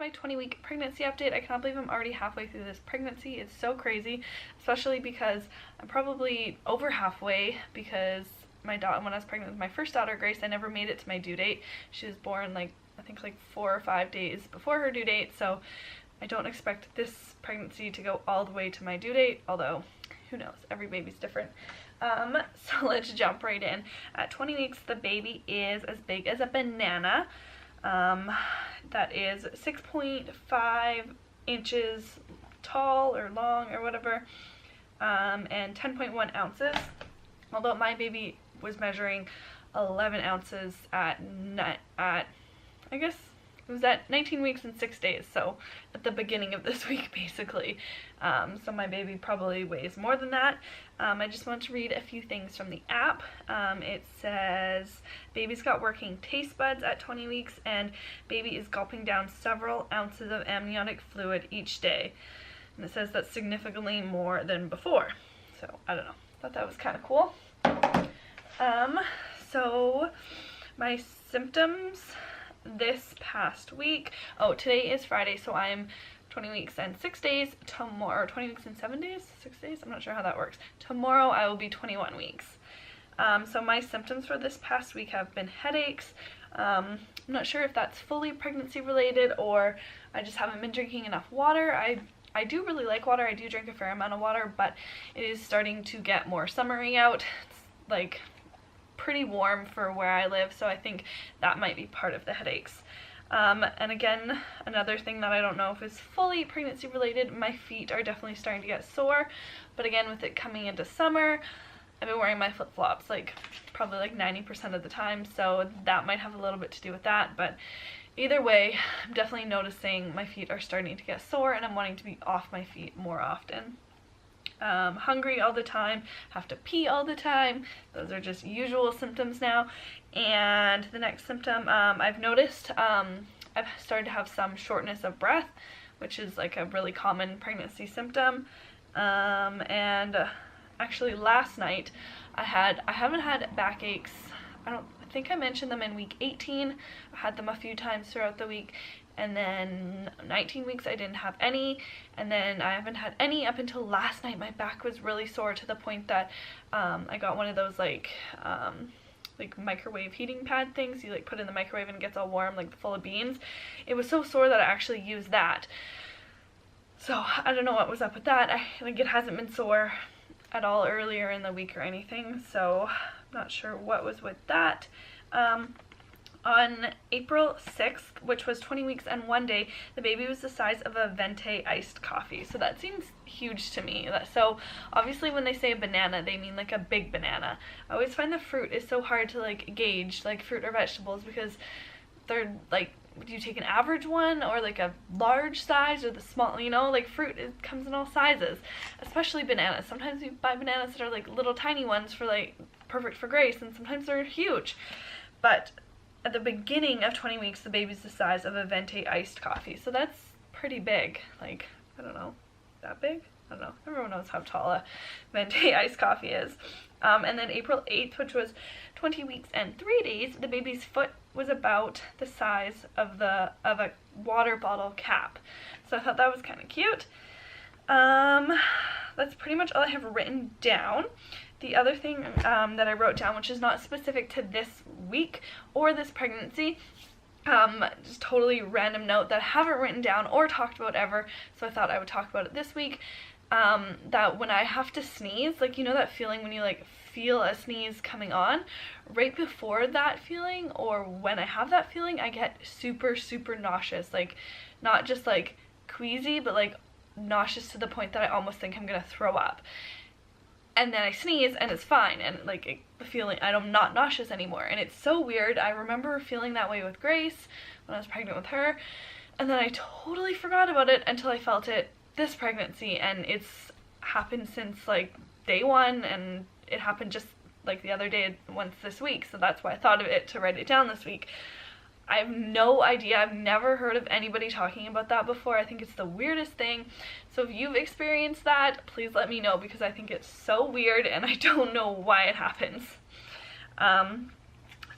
my 20-week pregnancy update. I cannot believe I'm already halfway through this pregnancy. It's so crazy, especially because I'm probably over halfway, because my daughter, when I was pregnant with my first daughter, Grace, I never made it to my due date. She was born like, I think like 4 or 5 days before her due date, so I don't expect this pregnancy to go all the way to my due date, although who knows, every baby's different. So let's jump right in. At 20 weeks, the baby is as big as a banana. That is 6.5 inches tall or long or whatever, and 10.1 ounces. Although my baby was measuring 11 ounces at I guess it was at 19 weeks and 6 days, so at the beginning of this week, basically. So my baby probably weighs more than that. I just want to read a few things from the app. It says, baby's got working taste buds at 20 weeks, and baby is gulping down several ounces of amniotic fluid each day. And it says that's significantly more than before. So, I don't know. Thought that was kind of cool. So, my symptoms this past week. Oh, today is Friday, so I'm 20 weeks and 6 days. Tomorrow, 20 weeks and 7 days? 6 days? I'm not sure how that works. Tomorrow I will be 21 weeks. So my symptoms for this past week have been headaches. I'm not sure if that's fully pregnancy related or I just haven't been drinking enough water. I do really like water. I do drink a fair amount of water, but it is starting to get more summery out. It's like pretty warm for where I live, so I think that might be part of the headaches. And again, another thing that I don't know if is fully pregnancy related, my feet are definitely starting to get sore, but again, with it coming into summer, I've been wearing my flip-flops like probably like 90% of the time, so that might have a little bit to do with that. But either way, I'm definitely noticing my feet are starting to get sore and I'm wanting to be off my feet more often. Hungry all the time, have to pee all the time. Those are just usual symptoms now. And the next symptom, I've noticed, I've started to have some shortness of breath, which is like a really common pregnancy symptom. Actually last night I haven't had backaches. I think I mentioned them in week 18. I had them a few times throughout the week. And then 19 weeks I didn't have any, and then I haven't had any up until last night. My back was really sore to the point that I got one of those like microwave heating pad things. You like put in the microwave and it gets all warm, like full of beans. It was so sore that I actually used that. So I don't know what was up with that. It hasn't been sore at all earlier in the week or anything, so I'm not sure what was with that. On April 6th, which was 20 weeks and 1 day, the baby was the size of a venti iced coffee. So that seems huge to me. So obviously when they say a banana, they mean like a big banana. I always find the fruit is so hard to like gauge, like fruit or vegetables, because they're like, do you take an average one or like a large size or the small, you know, like fruit, it comes in all sizes, especially bananas. Sometimes you buy bananas that are like little tiny ones for like perfect for Grace, and sometimes they're huge. But at the beginning of 20 weeks, the baby's the size of a venti iced coffee. So that's pretty big. Like, I don't know, that big? I don't know. Everyone knows how tall a venti iced coffee is. And then April 8th, which was 20 weeks and 3 days, the baby's foot was about the size of a water bottle cap. So I thought that was kind of cute. That's pretty much all I have written down. The other thing that I wrote down, which is not specific to this week or this pregnancy, just totally random note that I haven't written down or talked about ever, so I thought I would talk about it this week, that when I have to sneeze, like, you know that feeling when you like feel a sneeze coming on? Right before that feeling, or when I have that feeling, I get super, super nauseous. Like, not just like queasy, but like nauseous to the point that I almost think I'm gonna throw up. And then I sneeze and it's fine, and like the feeling, I'm not nauseous anymore, and it's so weird. I remember feeling that way with Grace when I was pregnant with her, and then I totally forgot about it until I felt it this pregnancy, and it's happened since like day one, and it happened just like the other day once this week, so that's why I thought of it to write it down this week. I have no idea. I've never heard of anybody talking about that before. I think it's the weirdest thing. So if you've experienced that, please let me know, because I think it's so weird and I don't know why it happens.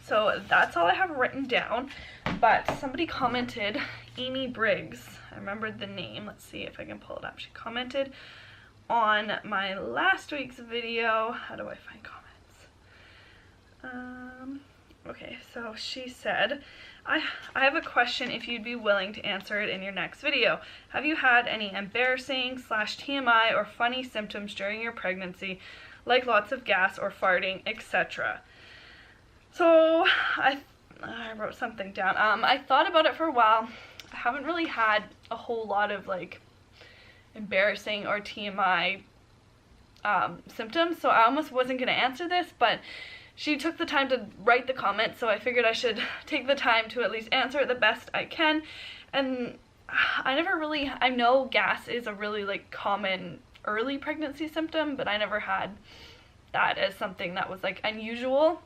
So that's all I have written down, but somebody commented, Amy Briggs, I remembered the name, let's see if I can pull it up. She commented on my last week's video. How do I find comments? Okay, so she said, I have a question if you'd be willing to answer it in your next video. Have you had any embarrassing / TMI or funny symptoms during your pregnancy, like lots of gas or farting, etc.? So I wrote something down. I thought about it for a while. I haven't really had a whole lot of like embarrassing or TMI symptoms, so I almost wasn't going to answer this, but she took the time to write the comment, so I figured I should take the time to at least answer it the best I can. And I know gas is a really like common early pregnancy symptom, but I never had that as something that was like unusual.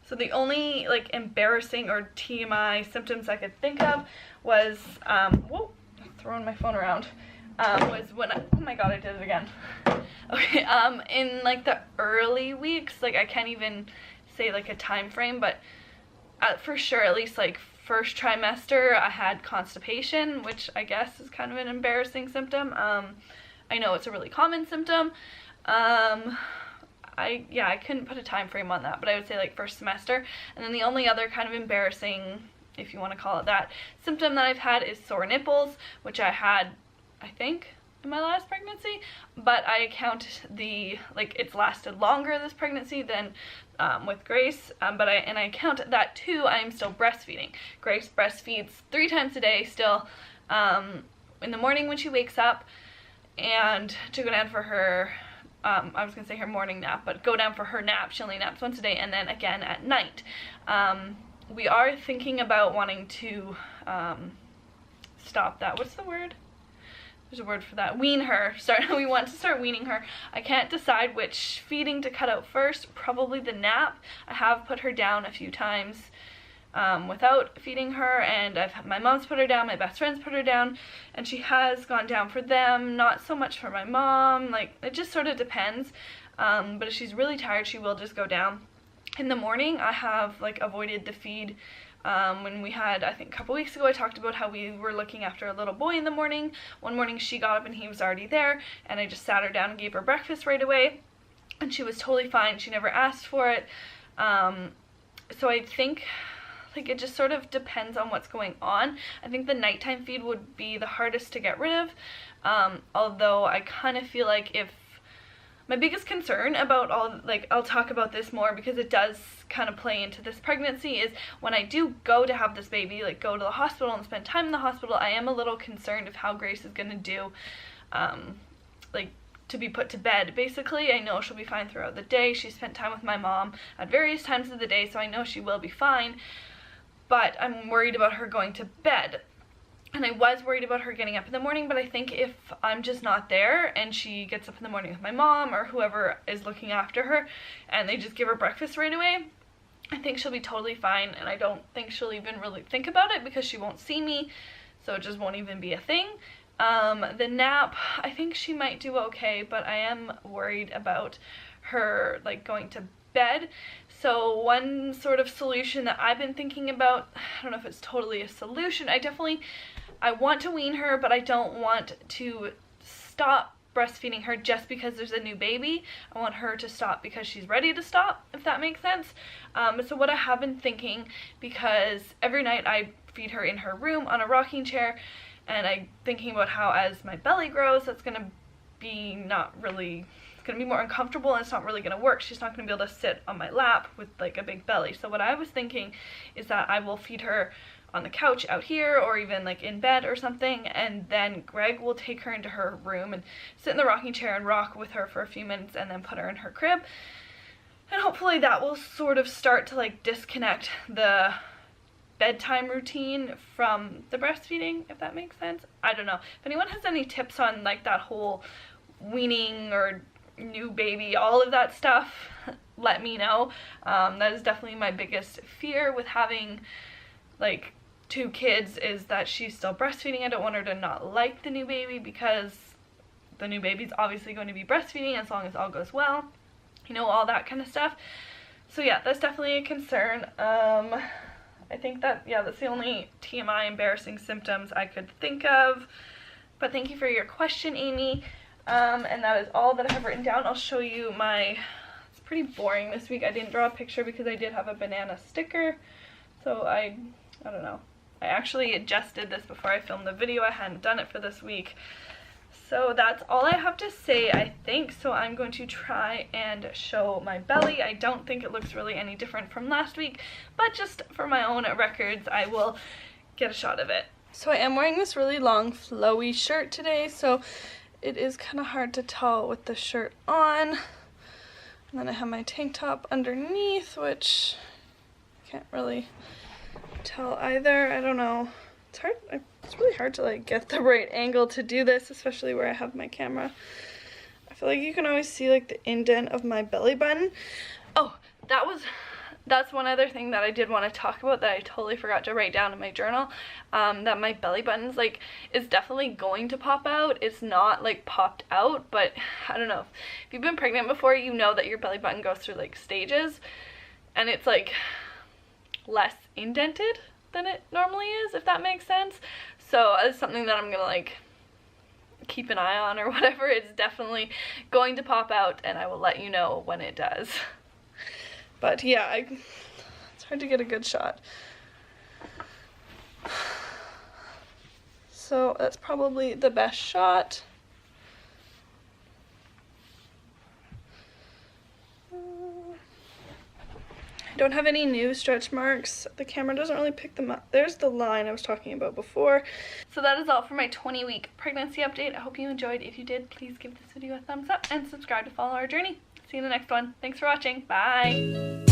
So the only like embarrassing or TMI symptoms I could think of was, whoa, throwing my phone around, was when oh my god, I did it again. Okay, in like the early weeks, like I can't even say like a time frame, but for sure, at least like first trimester, I had constipation, which I guess is kind of an embarrassing symptom. I know it's a really common symptom. I couldn't put a time frame on that, but I would say like first semester. And then the only other kind of embarrassing, if you want to call it that, symptom that I've had is sore nipples, which I had, I think, in my last pregnancy, but I count it's lasted longer this pregnancy than with Grace, but I count that too. I'm still breastfeeding. Grace breastfeeds 3 times a day still, in the morning when she wakes up, and to go down for her I was gonna say her morning nap, but go down for her nap. She only naps once a day, and then again at night. We are thinking about wanting to stop that. What's the word? There's a word for that. Wean her. We want to start weaning her. I can't decide which feeding to cut out first. Probably the nap. I have put her down a few times without feeding her, and my mom's put her down, my best friend's put her down, and she has gone down for them, not so much for my mom. Like, it just sort of depends, but if she's really tired, she will just go down. In the morning, I have like avoided the feed. When we had, I think a couple weeks ago, I talked about how we were looking after a little boy in the morning. One morning she got up and he was already there, and I just sat her down and gave her breakfast right away, and she was totally fine. She never asked for it. So I think like it just sort of depends on what's going on. I think the nighttime feed would be the hardest to get rid of, although I kind of feel like if my biggest concern about I'll talk about this more because it does kind of play into this pregnancy, is when I do go to have this baby, like go to the hospital and spend time in the hospital, I am a little concerned of how Grace is going to do, like to be put to bed, basically. I know she'll be fine throughout the day. She spent time with my mom at various times of the day, so I know she will be fine, but I'm worried about her going to bed. And I was worried about her getting up in the morning, but I think if I'm just not there and she gets up in the morning with my mom or whoever is looking after her and they just give her breakfast right away, I think she'll be totally fine, and I don't think she'll even really think about it because she won't see me, so it just won't even be a thing. The nap, I think she might do okay, but I am worried about her like going to bed. So one sort of solution that I've been thinking about, I don't know if it's totally a solution, I want to wean her, but I don't want to stop breastfeeding her just because there's a new baby. I want her to stop because she's ready to stop, if that makes sense. So what I have been thinking, because every night I feed her in her room on a rocking chair, and I'm thinking about how as my belly grows, that's going to be going to be more uncomfortable, and it's not really going to work. She's not going to be able to sit on my lap with like a big belly. So what I was thinking is that I will feed her on the couch out here, or even like in bed or something, and then Greg will take her into her room and sit in the rocking chair and rock with her for a few minutes, and then put her in her crib. And hopefully that will sort of start to like disconnect the bedtime routine from the breastfeeding, if that makes sense. I don't know. If anyone has any tips on like that whole weaning or new baby, all of that stuff, let me know. That is definitely my biggest fear with having like 2 kids, is that she's still breastfeeding. I don't want her to not like the new baby, because the new baby's obviously going to be breastfeeding as long as all goes well, you know, all that kind of stuff. So yeah, that's definitely a concern. I think that, yeah, that's the only TMI embarrassing symptoms I could think of. But thank you for your question, Amy. And that is all that I have written down. I'll show you my, it's pretty boring this week. I didn't draw a picture because I did have a banana sticker. So I don't know. I actually adjusted this before I filmed the video. I hadn't done it for this week. So that's all I have to say, I think. So I'm going to try and show my belly. I don't think it looks really any different from last week, but just for my own records, I will get a shot of it. So I am wearing this really long flowy shirt today, so it is kind of hard to tell with the shirt on. And then I have my tank top underneath, which I can't really tell either. I don't know. It's hard. It's really hard to like get the right angle to do this, especially where I have my camera. I feel like you can always see like the indent of my belly button. Oh, that's one other thing that I did want to talk about that I totally forgot to write down in my journal. That my belly button's like is definitely going to pop out. It's not like popped out, but I don't know. If you've been pregnant before, you know that your belly button goes through like stages, and it's like less indented than it normally is, if that makes sense. So it's something that I'm gonna like keep an eye on or whatever. It's definitely going to pop out, and I will let you know when it does. But yeah, it's hard to get a good shot. So that's probably the best shot. I don't have any new stretch marks. The camera doesn't really pick them up. There's the line I was talking about before. So that is all for my 20-week pregnancy update. I hope you enjoyed. If you did, please give this video a thumbs up and subscribe to follow our journey. See you in the next one. Thanks for watching. Bye.